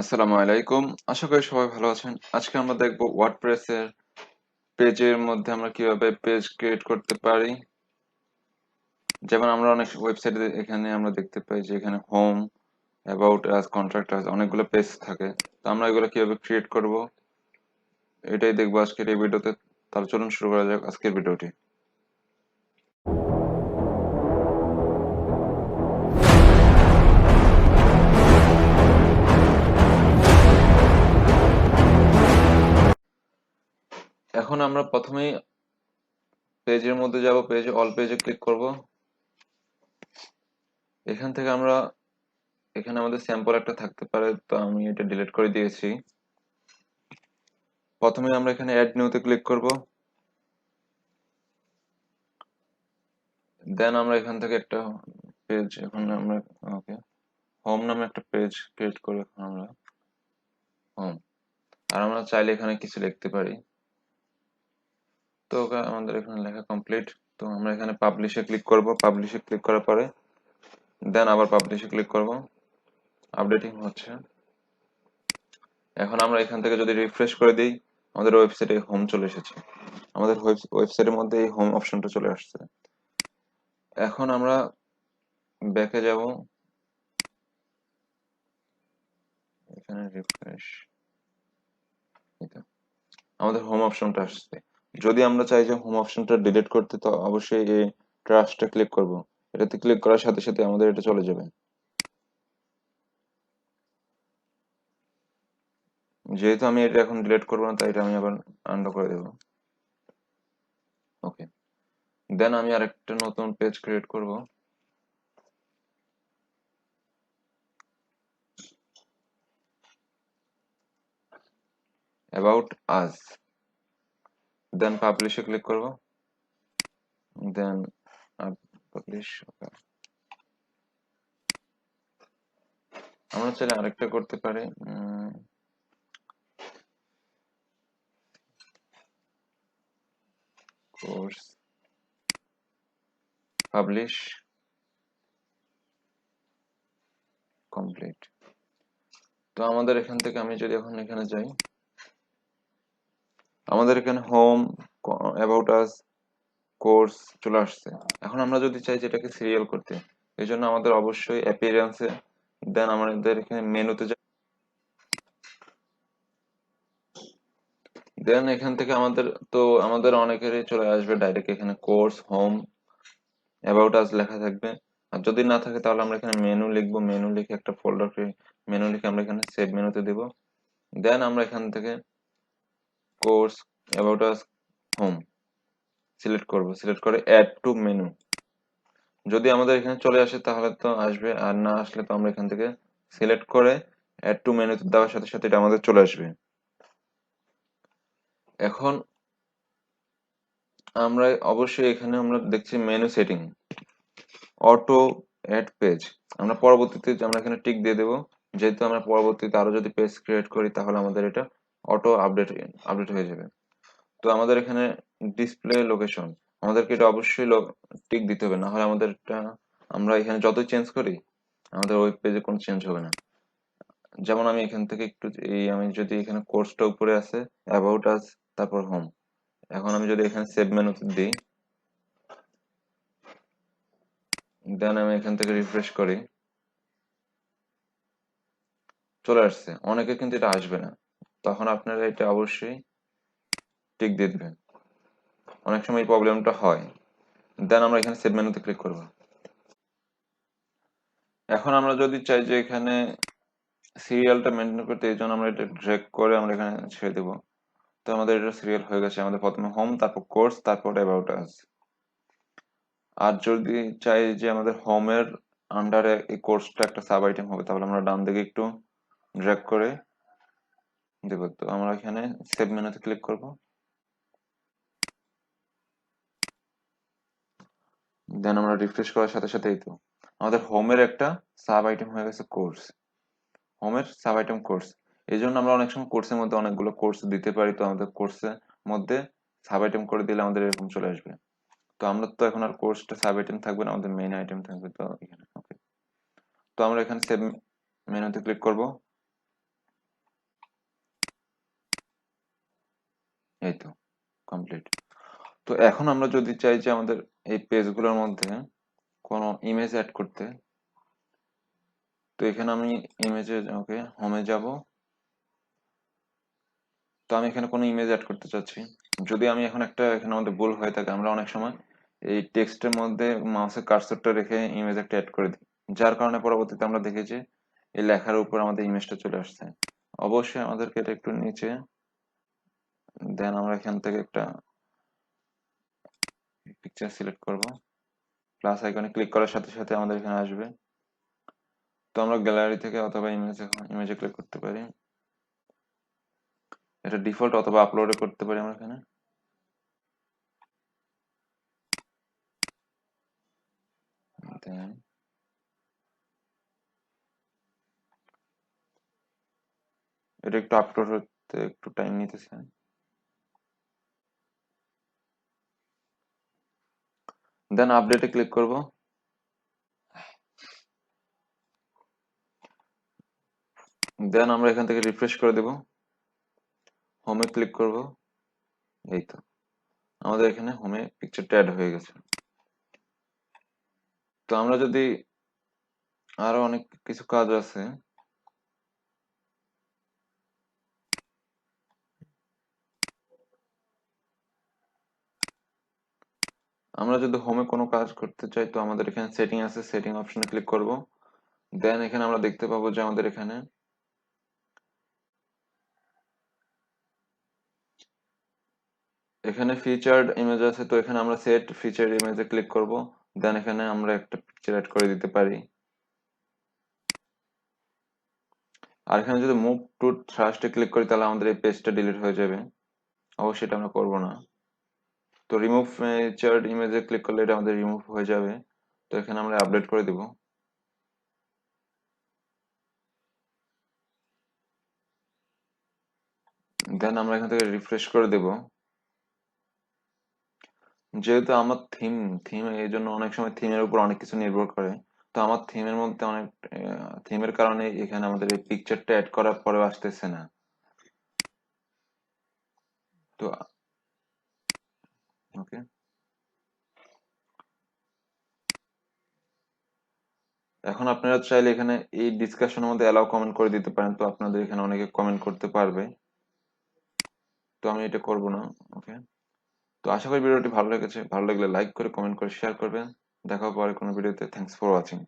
আসসালামু আলাইকুম। আশা করি সবাই ভালো আছেন। আজকে আমরা দেখব ওয়ার্ডপ্রেস এর পেজের মধ্যে আমরা কিভাবে পেজ ক্রিয়েট করতে পারি। যেমন আমরা অনেক ওয়েবসাইটে এখানে আমরা দেখতে পাই যে এখানে home, about us, contact us অনেকগুলো পেজ থাকে। তো আমরা এগুলো কিভাবে ক্রিয়েট করব এটাই দেখবো আজকের এই ভিডিওতে। তাহলে চলুন শুরু করা যাক আজকের ভিডিওটি। এখন আমরা প্রথমেই পেজের মধ্যে যাব, পেজে অল পেজে ক্লিক করব। এখান থেকে আমরা এখানে আমাদের স্যাম্পল একটা থাকতে পারে, তো আমি এটা ডিলিট করে দিয়েছি। প্রথমে আমরা এখানে অ্যাড নিউতে ক্লিক করব। দেন আমরা এখান থেকে একটা পেজ, এখন আমরা ওকে হোম নামে একটা পেজ ক্রিয়েট করে এখন আমরা হোম, আর আমরা চাইলে এখানে কিছু লিখতে পারি। তো আমাদের এখানে লেখা কমপ্লিট। তো আমরা এখানে পাবলিশে ক্লিক করব। পাবলিশে ক্লিক করার পরে দেন আবার পাবলিশে ক্লিক করব। আপডেটিং হচ্ছে। এখন আমরা এখান থেকে যদি রিফ্রেশ করে দিই, আমাদের ওয়েবসাইটে হোম চলে এসেছে। আমাদের ওয়েবসাইটের মধ্যে এই হোম অপশনটা চলে আসছে। এখন আমরা ব্যাকে যাব, এখানে রিফ্রেশ, আমাদের হোম অপশনটা আসছে। যদি আমরা চাই যে হোম অপশনটা ডিলিট করতে, তো অবশ্যই এই ট্রাশটা ক্লিক করব। এটাতে ক্লিক করার সাথে সাথে আমাদের এটা চলে যাবে। যেহেতু আমি এটা এখন ডিলিট করবো না, তাই এটা আমি আবার আনডু করে দেবো। ওকে, দেন আমি আরেকটা নতুন পেজ ক্রিয়েট করব। অ্যাবাউট আস, দেন পাবলিশে ক্লিক করব। দেন পাবলিশ। আমরা চাইলে আরেকটা করতে পারি, কোর্স পাবলিশ কমপ্লিট। তো আমাদের এখান থেকে আমি যদি এখন এখানে যাই, আমাদের এখানে হোম, অ্যাবাউট আস, কোর্স চলে আসছে। এখন আমরা যদি চাই যেটাকে সিরিয়াল করতে, এই জন্য আমাদের অবশ্যই অ্যাপিয়ারেন্সে, দেন আমাদের এখানে মেনুতে যাই। দেন এখান থেকে আমাদের অনেকেরই চলে আসবে ডাইরেক্ট এখানে কোর্স, হোম, অ্যাবাউট আস লেখা থাকবে। আর যদি না থাকে তাহলে আমরা এখানে মেনু লিখবো। মেনু লিখে একটা ফোল্ডার, মেনু লিখে আমরা এখানে সেভ মেনুতে দিব। দেন আমরা এখান থেকে course, about us, home select করব। সিলেক্ট করে অ্যাড টু মেনু। যদি আমাদের এখানে চলে আসে তাহলে তো আসবে, আর না আসলে তো আমরা এখান থেকে সিলেক্ট করে অ্যাড টু মেনুতে দেওয়ার সাথে সাথে এটা আমাদের চলে আসবে। এখন আমরা অবশ্যই এখানে আমরা দেখছি menu setting, auto add page. আমরা পরবর্তীতে আমরা এখানে টিক দিয়ে দেবো, যেহেতু আমরা পরবর্তীতে আরো যদি পেজ ক্রিয়েট করি তাহলে আমাদের এটা অটো আপডেট আপডেট হয়ে যাবে। তো আমাদের এখানে ডিসপ্লে লোকেশন, আমাদেরকে এটা অবশ্যই টিক দিতে হবে, না হলে আমাদের এটা, আমরা এখানে যতই চেঞ্জ করি আমাদের ওয়েব পেজে কোনো চেঞ্জ হবে না। যেমন আমি এখান থেকে একটু আমি যদি এখানে কোর্সটা উপরে আছে, অ্যাবাউট আস, তারপর হোম, এখন আমি যদি এখানে সেভ মেনুতে দিই, দেন আমি এখান থেকে রিফ্রেশ করি, চলে আসছে। অনেকে কিন্তু এটা আসবে না, তখন আপনারা এটা অবশ্যই টিক দিয়ে দিবেন। অনেক সময় এই প্রবলেমটা হয়। দেন আমরা এখানে সেভ মেনুতে ক্লিক করব। এখন আমরা যদি চাই যে এখানে সিরিয়ালটা মেনটেন করতে, এই জন্য আমরা এটা ড্র্যাগ করে আমরা এখানে ছেড়ে দেবো। তো আমাদের এটা সিরিয়াল হয়ে গেছে, আমাদের প্রথমে হোম, তারপর কোর্স, তারপর অ্যাবাউট আস। আর যদি চাই যে আমাদের হোমের আন্ডারে এই কোর্সটা একটা সাব আইটেম হবে, তাহলে আমরা ডান দিকে একটু ড্র্যাগ করে দেবো। তো আমরা এখানে সেভ মেনুতে ক্লিক করব। দেন আমরা রিফ্রেশ করার সাথে সাথেই তো আমাদের হোমের একটা সাব আইটেম হয়ে গেছে কোর্স। হোমের সাব আইটেম কোর্স, এই জন্য আমরা অনেক সময় কোর্সের মধ্যে অনেকগুলো কোর্স দিতে পারি। তো আমাদের কোর্সের মধ্যে সাব আইটেম করে দিলে আমাদের এরকম চলে আসবে। তো আমরা তো এখন আর কোর্সটা সাব আইটেম থাকবে না, আমাদের মেইন আইটেম থাকবে। তো এখানে ওকে, তো আমরা এখানে সেভ মেনুতে ক্লিক করব। এই তো কমপ্লিট। তো এখন আমরা যদি চাই যে আমাদের এই পেজগুলোর মধ্যে কোনো ইমেজ অ্যাড করতে, তো এখানে আমি ইমেজে ওকে হোমে যাব। তো আমি এখানে কোনো ইমেজ অ্যাড করতে চাচ্ছি। যদি আমি এখন এখানে আমাদের ভুল হয়ে থাকে, আমরা অনেক সময় এই টেক্সটের মধ্যে মাউসের কার্সরটা রেখে ইমেজ একটা অ্যাড করে দিই, যার কারণে পরবর্তীতে আমরা দেখি যে এই লেখার উপর আমাদের ইমেজটা চলে আসছে। অবশ্যই আমাদেরকে এটা একটু নিচে, দেন আমরা এখান থেকে একটা পিকচার সিলেক্ট করব, প্লাস আইকনে ক্লিক করার সাথে সাথে আমাদের এখানে আসবে। তো আমরা গ্যালারি থেকে অথবা ইমেজে ক্লিক করতে পারি, এটা ডিফল্ট, অথবা আপলোডে করতে পারি আমরা এখানে। দেন এটা একটু আপলোড হতে একটু টাইম নিতেছে। দেন আপডেটে ক্লিক করব। দেন আমরা এখান থেকে রিফ্রেশ করে দেব, হোমে ক্লিক করব। এই তো আমাদের এখানে হোমে পিকচারটা অ্যাড হয়ে গেছে। তো আমরা যদি আরো অনেক কিছু কাজ আছে, আমরা যদি হোমে কোনো কাজ করতে চাই, তো আমাদের এখানে সেটিং আছে, সেটিং অপশনে ক্লিক করব। দেন এখানে আমরা দেখতে পাবো যে আমাদের এখানে এখানে ফিচার্ড ইমেজ আছে। তো এখানে আমরা সেট ফিচার্ড ইমেজে ক্লিক করব। দেন এখানে আমরা একটা পিকচার অ্যাড করে দিতে পারি। আর এখানে যদি মুভ টু থ্রাস্টে ক্লিক করি, তাহলে আমাদের এই পেজটা ডিলিট হয়ে যাবে। অবশ্যই এটা আমরা করবো না। তো রিমুভ ফিচার্ড ইমেজে ক্লিক করলে এটা আমাদের রিমুভ হয়ে যাবে। তো এখানে আমরা আপডেট করে দিব। দেন আমরা এখান থেকে রিফ্রেশ করে দেব। যেহেতু আমার থিম থিম এই জন্য অনেক সময় থিমের উপর অনেক কিছু নির্ভর করে। তো আমার থিমের মধ্যে অনেক থিমের কারণে এখানে আমাদের এই পিকচারটা অ্যাড করার পরেও আসতেছে না। তো ওকে, এখন আপনারা চাইলে এখানে এই ডিসকাশনের মধ্যে অ্যালাউ কমেন্ট করে দিতে পারেন। তো আপনাদের এখানে অনেকে কমেন্ট করতে পারবে, তো আমি এটা করব না। ওকে, তো আশা করি ভিডিওটি ভালো লেগেছে। ভালো লাগলে লাইক করে, কমেন্ট করে, শেয়ার করবেন। দেখা হবে পরে কোনো ভিডিওতে। Thanks for watching.